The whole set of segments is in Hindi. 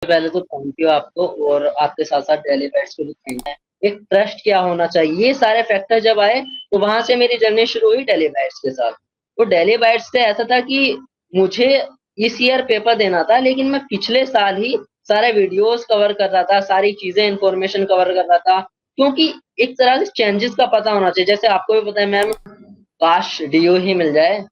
पहले तो थैंक यू आपको और आपके साथ-साथ डेली बैट्स को भी थैंक है। एक ट्रस्ट क्या होना चाहिए, ये सारे फैक्टर जब आए, तो वहाँ से मेरी जर्नी शुरू हुई डेली बैट्स के साथ। तो डेली बैट्स से ऐसा था कि मुझे इस ईयर पेपर देना था, लेकिन मैं पिछले साल ही सारे वीडियोज़ कवर कर रहा था, सारी चीज़ें इन्फॉर्मेशन कवर कर रहा था, क्योंकि एक तरह से चेंजेज़ का पता होना चाहिए। जैसे आपको भी पता है मैम, काश डीओ ही मिल जाए।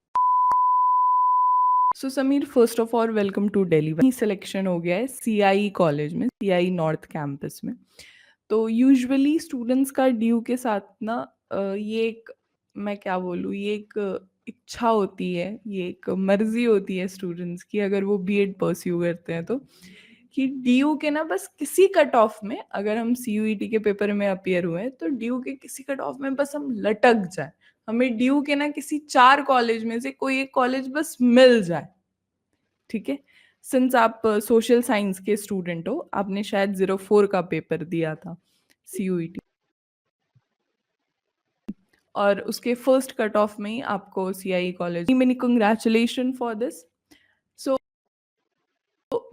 So Sameer, first of all welcome to Delhi. वहीं सिलेक्शन हो गया है सीआई कॉलेज में, सीआई नॉर्थ कैंपस में। तो यूजुअली स्टूडेंट्स का ड्यू के साथ ना ये एक, मैं क्या बोलूँ, ये एक इच्छा होती है, ये एक मर्जी होती है स्टूडेंट्स की, अगर वो बीएड परस्यू करते हैं तो, कि ड्यू के ना बस किसी कट ऑफ में, अगर हम सीयूईटी के पेपर में अपियर हुए हैं तो ड्यू के किसी कट ऑफ में बस हम लटक जाए, हमें ड्यू के ना किसी 4 कॉलेज में से कोई एक कॉलेज बस मिल जाए। ठीक है, सिंस आप सोशल साइंस के स्टूडेंट हो, आपने शायद 04 का पेपर दिया था सीयूईटी, और उसके फर्स्ट कट ऑफ में ही आपको CI college, many congratulation for this. So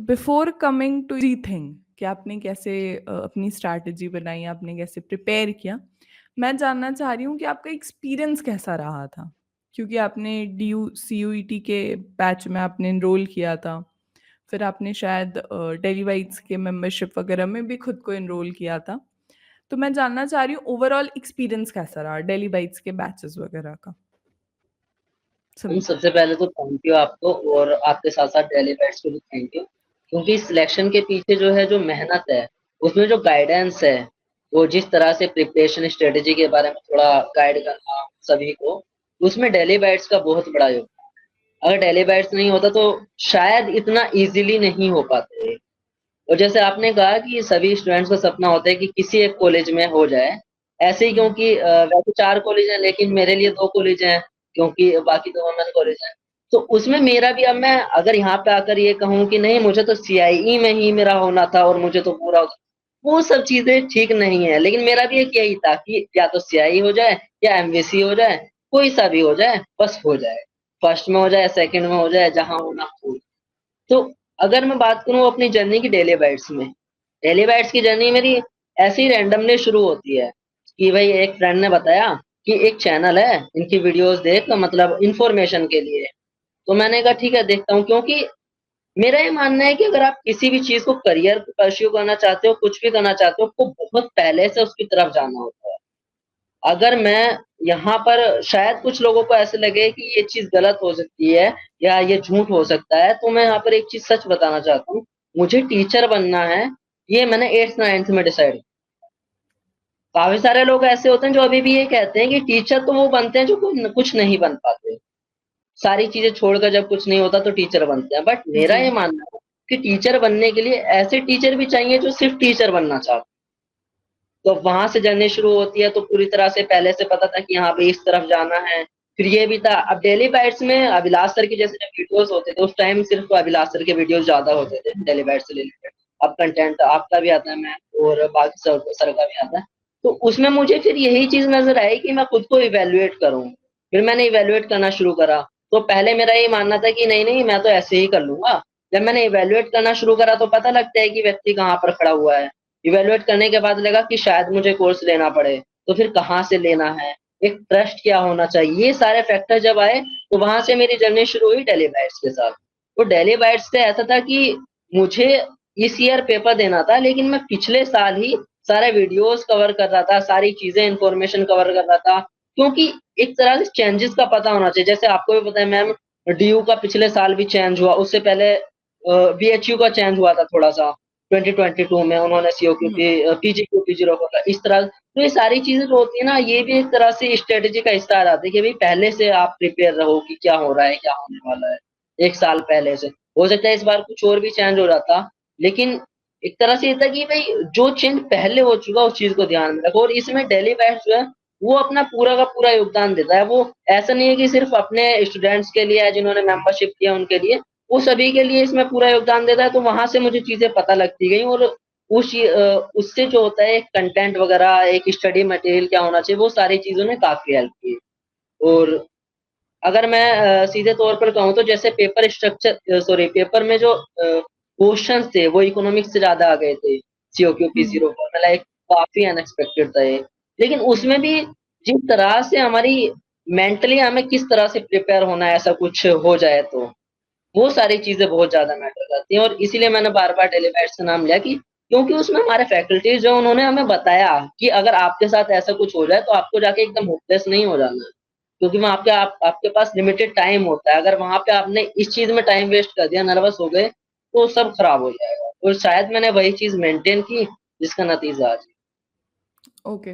before coming to thing कि आपने कैसे अपनी स्ट्रैटेजी बनाई, आपने कैसे प्रिपेयर किया, मैं जानना चाह रही हूँ कि आपका एक्सपीरियंस कैसा रहा था, क्योंकि आपने डी सीयूईटी के बैच में आपने इनरोल किया था, फिर आपने शायद डेली वाइट्स के मेंबरशिप वगैरह में भी खुद को इनरोल किया था। तो मैं जानना चाह रही हूँ ओवरऑल एक्सपीरियंस कैसा रहा डेली वाइट्स के बैचेस वगैरह का। समीर। सबसे पहले तो थैंक यू आपको और आपके साथ-साथ डेली बैट्स को भी थैंक यू। क्योंकि सिलेक्शन के पीछे जो है जो मेहनत है, उसमें जो गाइडेंस है, वो जिस तरह से प्रिपरेशन स्ट्रेटजी के बारे में थोड़ा गाइड करना सभी को, उसमें डेली बैट्स का बहुत बड़ा योगदान है। अगर डेली बैट्स नहीं होता तो शायद इतना ईज़िली नहीं हो पाते। और जैसे आपने कहा कि सभी स्टूडेंट्स का सपना होता है कि किसी एक कॉलेज में हो जाए। ऐसे ही हम्म। क्योंकि वैसे 4 कॉलेज हैं लेकिन मेरे लिए 2 कॉलेज हैं, क्योंकि बाकी 2 वुमेन कॉलेज हैं। तो उसमें मेरा भी, अब मैं अगर यहाँ पे आकर ये कहूँ कि नहीं मुझे तो सीआईई में ही मेरा होना था और मुझे तो पूरा वो सब चीज़ें ठीक नहीं है। लेकिन मेरा भी एक यही था कि या तो सीआईई हो जाए या एमवीसी हो जाए, कोई सा भी हो जाए, बस हो जाए। फर्स्ट में हो जाए, सेकंड में हो जाए, जहाँ होना हो। तो अगर मैं बात करूँ अपनी जर्नी की डेली बाइट्स में, डेली बाइट्स की जर्नी मेरी ऐसे ही रैंडमली शुरू होती है कि भाई एक फ्रेंड ने बताया कि एक चैनल है, इनकी वीडियोज़ देख, मतलब इन्फॉर्मेशन के लिए। तो मैंने कहा ठीक है देखता हूँ, क्योंकि मेरा ये मानना है कि अगर आप किसी भी चीज़ को करियर परस्यू करना चाहते हो, कुछ भी करना चाहते हो, आपको बहुत पहले से उसकी तरफ जाना होता है। अगर मैं यहाँ पर, शायद कुछ लोगों को ऐसे लगे कि ये चीज़ गलत हो सकती है या ये झूठ हो सकता है, तो मैं यहाँ पर एक चीज़ सच बताना चाहता हूँ। मुझे टीचर बनना है, ये मैंने 8th-9th में डिसाइड। काफ़ी सारे लोग ऐसे होते हैं जो अभी भी ये कहते हैं कि टीचर तो वो बनते हैं जो कुछ नहीं बन पाते। सारी चीज़ें छोड़कर जब कुछ नहीं होता तो टीचर बनते हैं। बट मेरा जी। ये मानना है कि टीचर बनने के लिए ऐसे टीचर भी चाहिए जो सिर्फ़ टीचर बनना चाहते हैं। तो वहाँ से जर्नी शुरू होती है, तो पूरी तरह से पहले से पता था कि हाँ भाई इस तरफ जाना है। फिर ये भी था, अब डेली बाइट्स में अभिलाष सर के जैसे जब वीडियोज़ होते थे, उस टाइम सिर्फ़ अभिलाष सर के वीडियोज़ ज़्यादा होते थे डेली बाइट्स से रिलेटेड। अब कंटेंट आपका भी आता है मैम और बाकी सर का भी आता है। तो उसमें मुझे फिर यही चीज़ नज़र आई कि मैं खुद को इवैल्यूएट करूँ। फिर मैंने इवैल्यूएट करना शुरू करा। तो पहले मेरा ये मानना था कि नहीं मैं तो ऐसे ही कर लूँगा। जब मैंने इवैल्यूएट करना शुरू करा तो पता लगता है कि व्यक्ति कहाँ पर खड़ा हुआ है। इवैल्यूएट करने के बाद लगा कि शायद मुझे कोर्स लेना पड़े, तो फिर कहाँ से लेना है, एक ट्रस्ट क्या होना चाहिए, ये सारे फैक्टर जब आए, तो वहाँ से मेरी जर्नी शुरू हुई डेली बाइट्स के साथ। तो डेली बाइट्स से ऐसा था कि मुझे इस ईयर पेपर देना था, लेकिन मैं पिछले साल ही सारे वीडियोज़ कवर कर रहा था, सारी चीज़ें इन्फॉर्मेशन कवर कर रहा था, क्योंकि एक तरह से चेंजेज़ का पता होना चाहिए। जैसे आपको भी पता है मैम, डीयू का पिछले साल भी चेंज हुआ, उससे पहले बीएचयू का चेंज हुआ था थोड़ा-सा। 2022 में उन्होंने हम्म। पीजीक्यूपीजी रोका था, इस तरह। तो ये सारी चीज़ें जो होती है ना, ये भी एक तरह से स्ट्रैटेजी का हिस्सा आ जाती है कि भई पहले से आप प्रिपेयर रहो कि क्या हो रहा है, क्या होने वाला है, 1 साल पहले से। हो सकता है इस बार कुछ और भी चेंज हो जाता, लेकिन एक तरह से ये था कि भई जो चेंज पहले हो चुका उस चीज़ को ध्यान में रखो, और इसमें डेली बैच जो है, वो अपना पूरा का पूरा योगदान देता है। वो ऐसा नहीं है कि सिर्फ़ अपने स्टूडेंट्स के लिए या जिन्होंने मेंबरशिप किया उनके लिए, वो सभी के लिए इसमें पूरा योगदान देता है। तो वहाँ से मुझे चीज़ें पता लगती गईं, और उससे जो होता है एक कंटेंट वगैरह, एक स्टडी मटेरियल क्या होना चाहिए, वो सारी चीज़ों ने काफ़ी हेल्प की। और अगर मैं सीधे तौर पर कहूँ तो जैसे पेपर में जो क्वेश्चंस थे वो इकोनॉमिक्स से ज़्यादा आ गए थे, सीओक्यू की हुँ, 04 में, लाइक काफ़ी अनएक्सपेक्टेड था ये। लेकिन हुँ, उसमें भी जिस तरह से हमारी मेंटली हमें किस तरह से प्रिपेयर होना है ऐसा कुछ हो जाए तो, वो सारी चीज़ें बहुत ज़्यादा मैटर करती हैं और इसीलिए मैंने बार-बार डेली बाइट्स का नाम लिया कि क्योंकि उसमें हमारे फैकल्टीज़ जो उन्होंने हमें बताया कि अगर आपके साथ ऐसा कुछ हो जाए तो आपको जाके एकदम होपलेस नहीं हो जाना है। क्योंकि वहाँ पे आपके पास लिमिटेड टाइम होता है, अगर वहाँ पे आपने इस चीज़ में टाइम वेस्ट कर दिया, नर्वस हो गए, तो सब खराब हो जाएगा और शायद मैंने वही चीज़ मेंटेन की जिसका नतीजा आज ओके।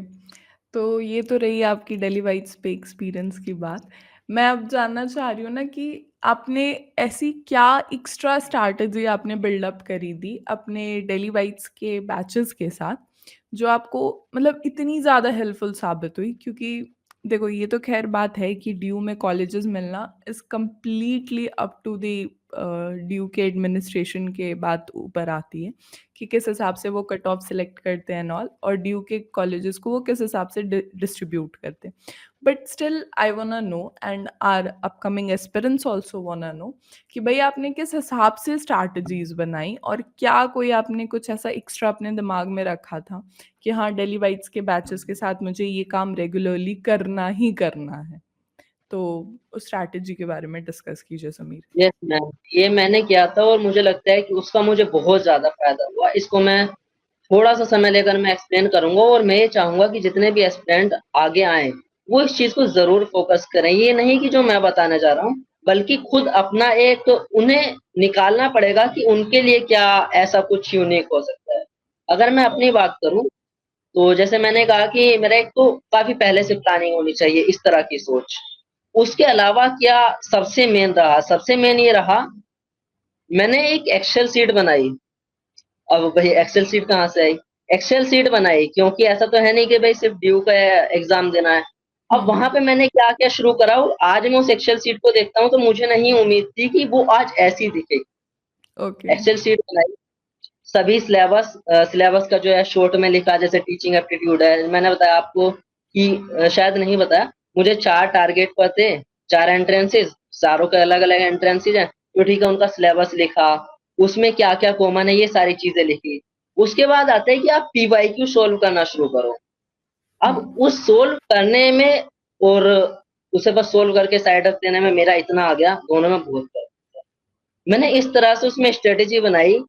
तो ये तो रही आपकी डेली वाइब्स पे एक्सपीरियंस की बात। मैं अब जानना चाह रही हूँ ना कि आपने ऐसी क्या एक्स्ट्रा स्ट्रैटेजी आपने बिल्डअप करी थी अपने डेली वाइब्स के बैचेज़ के साथ, जो आपको मतलब इतनी ज़्यादा हेल्पफुल साबित हुई? क्योंकि देखो ये तो ख़ैर बात है कि ड्यू में कॉलेजेस मिलना is completely up to the DU के एडमिनिस्ट्रेशन के बात ऊपर आती है कि किस हिसाब से वो कट ऑफ सिलेक्ट करते हैं एंड ऑल, और ड्यू के कॉलेजेस को वो किस हिसाब से डिस्ट्रीब्यूट करते हैं। But still I wanna know and our upcoming aspirants also wanna know कि भई आपने किस हिसाब से स्ट्रैटेजीज़ बनाई और क्या कोई आपने कुछ ऐसा एक्स्ट्रा अपने दिमाग में रखा था कि हाँ, डेली वाइट्स के बैचेज़ के साथ मुझे ये काम रेगुलरली करना ही करना है? तो उस स्ट्रैटेजी के बारे में डिस्कस कीजिए समीर। यस मैम, ये मैंने किया था और मुझे लगता है कि उसका मुझे बहुत ज़्यादा फ़ायदा हुआ। इसको मैं थोड़ा-सा समय लेकर मैं एक्सप्लेन करूँगा और मैं ये चाहूँगा कि जितने भी एस्पिरेंट आगे आएँ, वो इस चीज़ को ज़रूर फ़ोकस करें। ये नहीं कि जो मैं बताने जा रहा हूँ, बल्कि खुद अपना एक उन्हें निकालना पड़ेगा कि उनके लिए क्या ऐसा कुछ यूनिक हो सकता है। अगर मैं अपनी बात करूँ, तो जैसे मैंने कहा कि मेरा एक तो काफ़ी पहले से प्लानिंग होनी चाहिए, इस तरह की सोच। उसके अलावा क्या सबसे मेन रहा, सबसे मेन ये रहा, मैंने एक एक्सेल शीट बनाई। अब भई एक्सेल शीट कहाँ से आई? एक्सेल शीट बनाई क्योंकि ऐसा तो है नहीं कि भई सिर्फ़ ड्यू का एग्ज़ाम देना है। हुँ, अब वहाँ हुँ। पे मैंने क्या-क्या शुरू करा और आज मैं उस एक्सेल शीट को देखता हूँ तो मुझे नहीं उम्मीद थी कि वो आज ऐसी दिखेगी। ओके। एक्सेल शीट बनाई, सभी सिलेबस का जो है शॉर्ट में लिखा जैसे टीचिंग एप्टीट्यूड है, मैंने बताया आपको कि शायद नहीं बताया, मुझे 4 टारगेट पर थे, 4 एंट्रेंसेस, चारों के अलग-अलग एंट्रेंसेस हैं, तो ठीक है उनका सिलेबस लिखा, उसमें क्या-क्या कॉमन है ये सारी चीज़ें लिखी। उसके बाद आता है कि आप पीवाईक्यू सॉल्व करना शुरू करो। अब हुँ। उस सोल्व करने में और उसे बस सोल्व करके साइड रख देने में मेरा इतना आ गया, दोनों में बहुत फ़र्क है। मैंने इस तरह से उसमें स्ट्रैटेजी बनाई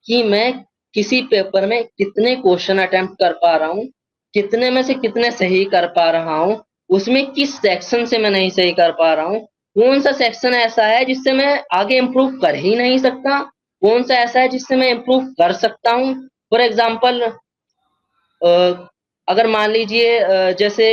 कि मैं किसी पेपर में कितने क्वेश्चन अटेम्प्ट कर पा रहा हूँ, कितने में से कितने सही कर पा रहा हूँ, उसमें किस सेक्शन से मैं नहीं सही कर पा रहा हूँ, कौन-सा सेक्शन ऐसा है जिससे मैं आगे इम्प्रूव कर ही नहीं सकता, कौन-सा ऐसा है जिससे मैं इम्प्रूव कर सकता हूँ। फॉर एग्ज़ाम्पल अ, अगर मान लीजिए जैसे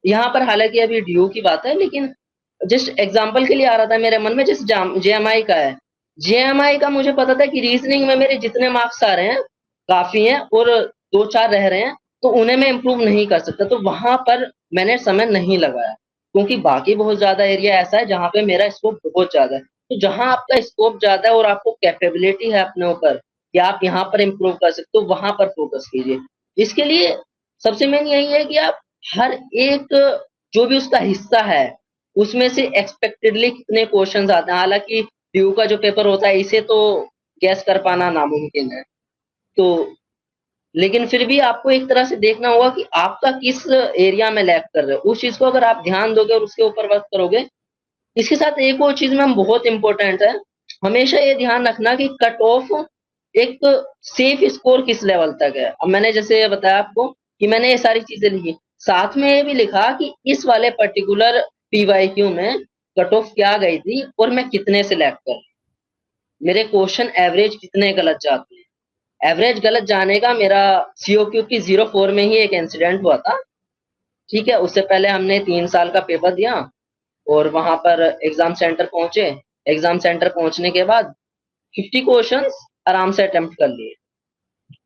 यहाँ पर हालाँकि अभी ड्यू की बात है लेकिन जस्ट एग्ज़ाम्पल के लिए आ रहा था मेरे मन में जैसे जेएमआई का है। जेएमआई का मुझे पता था कि रीज़निंग में मेरे जितने मार्क्स आ रहे हैं, काफ़ी हैं और 2-4 रह रहे हैं, तो उन्हें मैं इम्प्रूव नहीं कर सकता। तो वहाँ पर मैंने समय नहीं लगाया, क्योंकि बाकी बहुत ज़्यादा एरिया ऐसा है जहाँ पे मेरा स्कोप बहुत ज़्यादा है। तो जहाँ आपका स्कोप ज़्यादा है और आपको कैपेबिलिटी है अपने ऊपर कि आप यहाँ पर इम्प्रूव कर सकते हो, वहाँ पर फ़ोकस कीजिए। इसके लिए सबसे मेन यही है कि आप हर एक जो भी उसका हिस्सा है, उसमें से एक्सपेक्टेडली कितने क्वेश्चन्स आते हैं। हालाँकि ड्यू का जो पेपर होता है इसे तो गेस कर पाना नामुमकिन है। तो लेकिन फिर भी आपको एक तरह से देखना होगा कि आपका किस एरिया में लैग कर रहे हो। उस चीज़ को अगर आप ध्यान दोगे और उसके ऊपर वर्क करोगे, इसके साथ एक और चीज़ मैम बहुत इम्पोर्टेंट है, हमेशा ये ध्यान रखना कि कट ऑफ एक सेफ स्कोर किस लेवल तक है। अब मैंने जैसे बताया आपको कि मैंने ये सारी चीज़ें लिखी, साथ में ये भी लिखा कि इस वाले पर्टिकुलर पीवाईक्यू में कट ऑफ क्या गई थी और मैं कितने से लैग कर मेरे क्वेश्चन एवरेज कितने गलत जाते हैं। एवरेज गलत जाने का मेरा सीओक्यू की 04 में ही एक इंसिडेंट हुआ था, ठीक है? उससे पहले हमने 3 साल का पेपर दिया और वहाँ पर एग्ज़ाम सेंटर पहुँचे। एग्ज़ाम सेंटर पहुँचने के बाद 50 क्वेश्चन्स आराम से अटेम्प्ट कर लिए।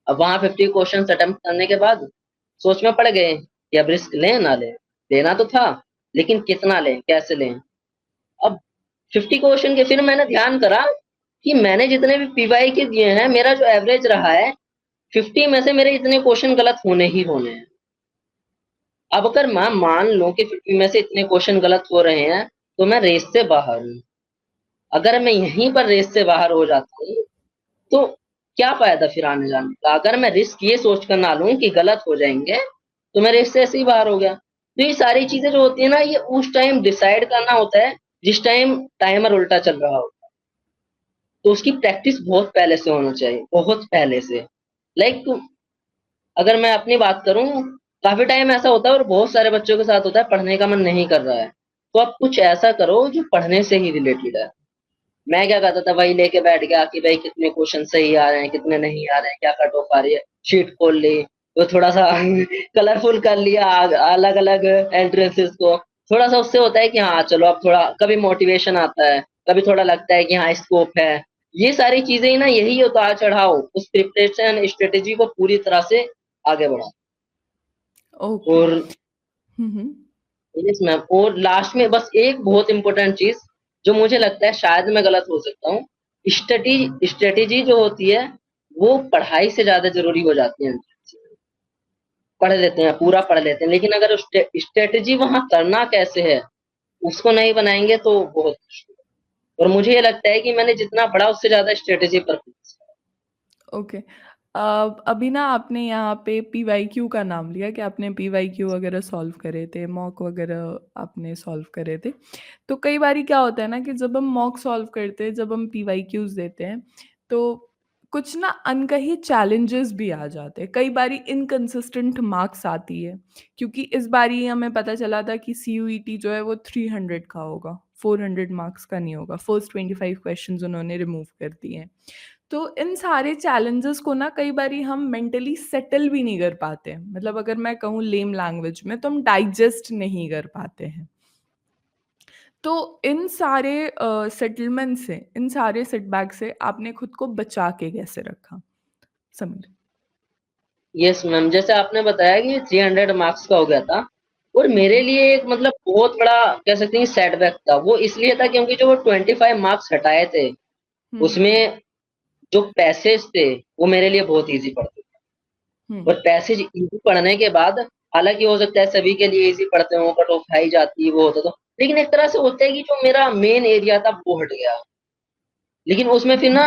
अब वहाँ 50 क्वेश्चन्स अटेम्प्ट करने के बाद सोच में पड़ गए कि अब रिस्क लें ना लें? लेना तो था, लेकिन कितना लें, कैसे लें? अब 50 क्वेश्चन के फिर मैंने ध्यान करा कि मैंने जितने भी पीवाई के दिए हैं, मेरा जो एवरेज रहा है, 50 में से मेरे इतने क्वेश्चन गलत होने ही होने हैं। अब अगर मैं मान लूँ कि 50 में से इतने क्वेश्चन गलत हो रहे हैं, तो मैं रेस से बाहर हूँ। अगर मैं यहीं पर रेस से बाहर हो जाता हूँ, तो क्या फ़ायदा फिर आने जाने का? अगर मैं रिस्क ये सोच कर ना लूँ कि गलत हो जाएँगे, तो मैं रेस से ऐसे ही बाहर हो गया। तो ये सारी चीज़ें जो होती है ना, ये उस टाइम डिसाइड करना होता है, जिस टाइम टाइमर उल्टा चल रहा हो। तो उसकी प्रैक्टिस बहुत पहले से होना चाहिए, बहुत पहले से। लाइक अगर मैं अपनी बात करूँ, काफ़ी टाइम ऐसा होता है और बहुत सारे बच्चों के साथ होता है, पढ़ने का मन नहीं कर रहा है। तो आप कुछ ऐसा करो जो पढ़ने से ही रिलेटेड है। मैं क्या करता था, वही लेके बैठ गया कि भाई कितने क्वेश्चन सही आ रहे हैं, कितने नहीं आ रहे हैं, क्या कट ऑफ आ रही है, शीट खोल ली, तो थोड़ा-सा कलरफुल कर लिया अलग-अलग एंट्रेंसेस को। थोड़ा-सा उससे होता है कि हाँ, चलो अब थोड़ा कभी मोटिवेशन आता है, कभी थोड़ा लगता है कि हाँ, स्कोप है। ये सारी चीज़ें ही ना यही उतार-चढ़ाव उस प्रिपरेशन स्ट्रैटेजी को पूरी तरह से आगे बढ़ाता ओके। और हुँ, हुँ। यस मैम और लास्ट में बस एक बहुत इम्पोर्टेंट चीज़ जो मुझे लगता है शायद मैं गलत हो सकता हूँ, स्ट्रैटेजी जो होती है, वो पढ़ाई से ज़्यादा ज़रूरी हो जाती है। पढ़ लेते हैं, पूरा पढ़ लेते हैं, लेकिन अगर स्ट्रैटेजी वहाँ करना कैसे है, उसको नहीं बनाएँगे तो बहुत मुश्किल है। और मुझे ये लगता है कि मैंने जितना पढ़ा उससे ज़्यादा स्ट्रैटेजी पर फोकस किया। ओके। अभी ना आपने यहाँ पे पीवाईक्यू का नाम लिया कि आपने पीवाईक्यू वगैरह सॉल्व करे थे, मॉक वगैरह आपने सॉल्व करे थे। तो कई बारी क्या होता है ना कि जब हम मॉक सॉल्व करते हैं, जब हम पीवाईक्यूज़ देते हैं, तो कुछ ना अनकही चैलेंजेस भी आ जाते हैं। कई बारी इनकंसिस्टेंट मार्क्स आती है, क्योंकि इस बारी हमें पता चला था कि सीयूईटी जो है वो 300 का होगा, 400 मार्क्स का नहीं होगा। फर्स्ट 25 क्वेश्चंस उन्होंने रिमूव कर दिए हैं। तो इन सारे चैलेंजेस को ना कई बारी हम मेंटली सेटल भी नहीं कर पाते हैं। मतलब अगर मैं कहूँ लेम लैंग्वेज में तो हम डाइजेस्ट नहीं कर पाते हैं। तो इन सारे सेटलमेंट से, इन सारे सेटबैक से आपने खुद को बचा के कैसे रखा? समीर? यस मैम, जैसे आपने बताया कि 300 मार्क्स का हो गया था और मेरे लिए एक मतलब बहुत बड़ा कह सकते हैं सेटबैक था। वो इसलिए था क्योंकि जो वो 25 मार्क्स हटाए थे, हुँ, हुँ। उसमें जो पैसेज थे, वो मेरे लिए बहुत ईज़ी पड़ते थे हुँ, और पैसेज ईज़ी पढ़ने के बाद हालाँकि हो सकता है सभी के लिए ईज़ी पढ़ते हों, कट ऑफ हाई जाती है, वो होता तो लेकिन एक तरह से होता है कि जो मेरा मेन एरिया था, वो हट गया। लेकिन उसमें फिर हुँ, ना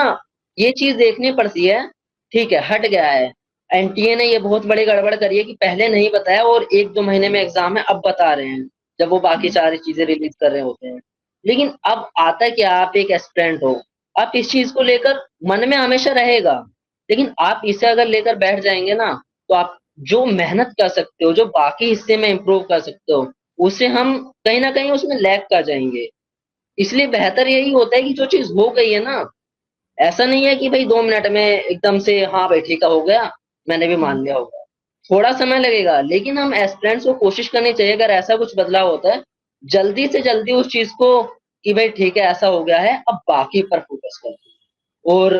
ये चीज़ देखनी पड़ती है, ठीक है, हट गया है। एनटीए ने ये बहुत बड़ी गड़बड़ करी है कि पहले नहीं बताया और 1-2 महीने में एग्ज़ाम है, अब बता रहे हैं, जब वो बाकी हुँ, सारी चीज़ें रिलीज़ कर रहे होते हैं। लेकिन अब आता क्या, आप एक एस्पिरेंट हो, आप इस चीज़ को लेकर मन में हमेशा रहेगा, लेकिन आप इसे अगर लेकर बैठ जाएँगे ना, तो आप जो मेहनत कर सकते हो, जो बाकी हिस्से में इम्प्रूव कर सकते हो, उसे हम कहीं न कहीं उसमें लैग कर जाएँगे। इसलिए बेहतर यही होता है कि जो चीज़ हो गई है ना, ऐसा नहीं है कि भई 2 मिनट में एकदम से हाँ भाई ठीक है हो गया, मैंने भी हुँ, मान लिया होगा। थोड़ा समय लगेगा, लेकिन हम एस्पिरेंट्स को कोशिश करनी चाहिए अगर ऐसा कुछ बदलाव होता है, जल्दी से जल्दी उस चीज़ को कि भई ठीक है ऐसा हो गया है, अब बाकी पर फ़ोकस करते हैं। और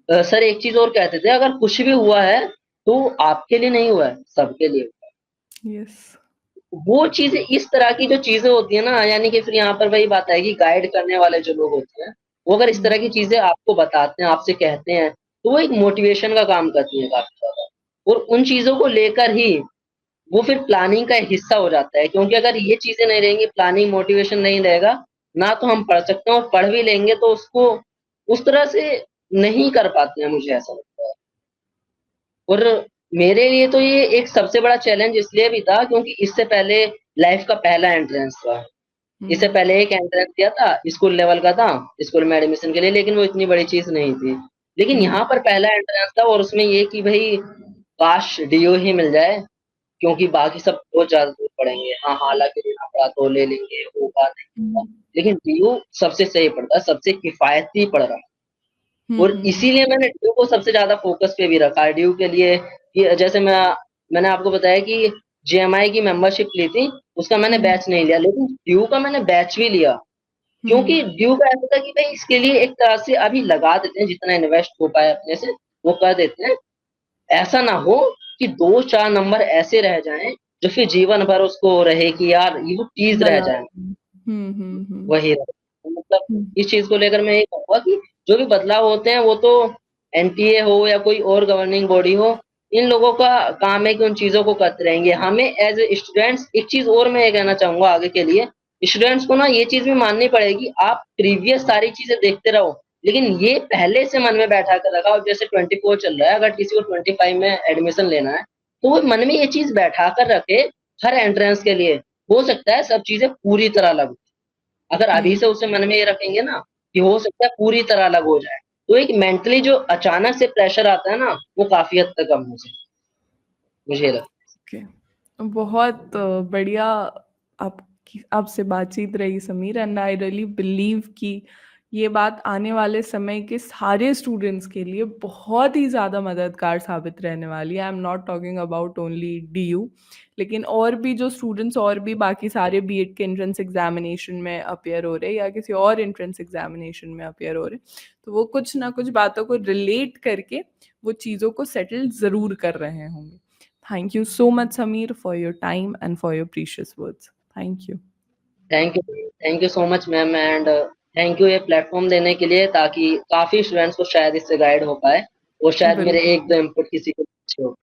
सर एक चीज़ और कहते थे अगर कुछ भी हुआ है, तो आपके लिए नहीं हुआ है, सबके लिए हुआ है। यस। वो चीज़ें इस तरह की जो चीज़ें होती हैं ना, यानी कि फिर यहाँ पर वही बात आएगी गाइड करने वाले जो लोग होते हैं, वो अगर इस हुँ, तरह की चीज़ें आपको बताते हैं, आपसे कहते हैं, तो वो एक मोटिवेशन का काम करती है काफ़ी ज़्यादा। और उन चीज़ों को लेकर ही वो फिर प्लानिंग का एक हिस्सा हो जाता है क्योंकि अगर ये चीज़ें नहीं रहेंगी, प्लानिंग, मोटिवेशन नहीं रहेगा, ना तो हम पढ़ सकते हैं और पढ़ भी लेंगे तो उसको उस तरह से नहीं कर पाते हैं, मुझे ऐसा लगता है। और मेरे लिए तो ये एक सबसे बड़ा चैलेंज इसलिए भी था क्योंकि इससे पहले लाइफ़ का पहला एंट्रेंस था। इससे हुँ, पहले एक एंट्रेंस दिया था, स्कूल लेवल का था, स्कूल में एडमिशन के लिए, लेकिन वो इतनी बड़ी चीज़ नहीं थी। लेकिन हुँ, यहाँ पर पहला एंट्रेंस था और उसमें ये कि भई काश डीओ ही मिल जाए, क्योंकि बाकी सब बहुत ज़्यादा दूर पड़ेंगे। हाँ, हालाँकि लेना पड़ा तो ले लेंगे, होगा नहीं होगा, हुँ, लेकिन डीयू सबसे सही पड़ता है, सबसे किफ़ायती पड़ रहा है। हुँ, और हुँ, इसीलिए मैंने ड्यू को सबसे ज़्यादा फ़ोकस पे भी रखा है। ड्यू के लिए कि जैसे मैंने आपको बताया कि जेएमआई की मेंबरशिप ली थी, उसका मैंने हुँ, बैच नहीं लिया, लेकिन ड्यू का मैंने बैच भी लिया। हुँ, क्योंकि ड्यू का ऐसा था कि भई इसके लिए एक तरह से अभी लगा देते हैं, जितना इन्वेस्ट हो पाए अपने से, वो कर देते हैं। ऐसा ना हो कि 2-4 नंबर ऐसे रह जाएँ, जो फिर जीवन भर उसको रहे कि यार ये वो चीज़ रह मला जाए। हुँ, हुँ, हुँ, वही रहे। तो मतलब हुँ, इस चीज़ को लेकर मैं ये कहूँगा कि जो भी बदलाव होते हैं वो तो एनटीए हो या कोई और गवर्निंग बॉडी हो, इन लोगों का काम है कि उन चीज़ों को करते रहेंगे। हमें एज़ ए स्टूडेंट्स एक चीज़ और मैं ये कहना चाहूँगा आगे के लिए, स्टूडेंट्स को ना ये चीज़ भी माननी पड़ेगी, आप प्रीवियस सारी चीज़ें देखते रहो, लेकिन ये पहले से मन में बैठा कर रखा, और जैसे 24 चल रहा है, अगर किसी को 25 में एडमिशन लेना है, तो वो मन में ये चीज़ बैठा कर रखे हर एंट्रेंस के लिए, हो सकता है सब चीज़ें पूरी तरह अलग हो। अगर अभी से उसे मन में ये रखेंगे ना, कि हो सकता है पूरी तरह अलग हो जाए, तो एक मेंटली जो अचानक से प्रेशर आता है ना, वो काफ़ी हद तक कम हो सकता है, मुझे ये लगता ओके, बहुत बढ़िया आपकी आपसे बातचीत रही Sameer, and I really believe कि ये बात आने वाले समय के सारे स्टूडेंट्स के लिए बहुत ही ज़्यादा मददगार साबित रहने वाली है। I am not talking about only DU, लेकिन और भी जो स्टूडेंट्स और भी बाकी सारे बीएड के एंट्रेंस एग्जामिनेशन में अपीयर हो रहे या किसी और एंट्रेंस एग्जामिनेशन में अपीयर हो रहे, तो वो कुछ ना कुछ बातों को रिलेट करके वो चीज़ों को सेटल ज़रूर कर रहे होंगे। Thank you so much, Sameer, for your time and for your precious words. Thank you. है। Thank you so much ma'am, and thank you ये प्लेटफ़ॉर्म देने के लिए, ताकि काफ़ी स्टूडेंट्स को शायद इससे गाइड हो पाए, और शायद मेरे बिल्कुल। 1-2 इनपुट किसी को अच्छे हो।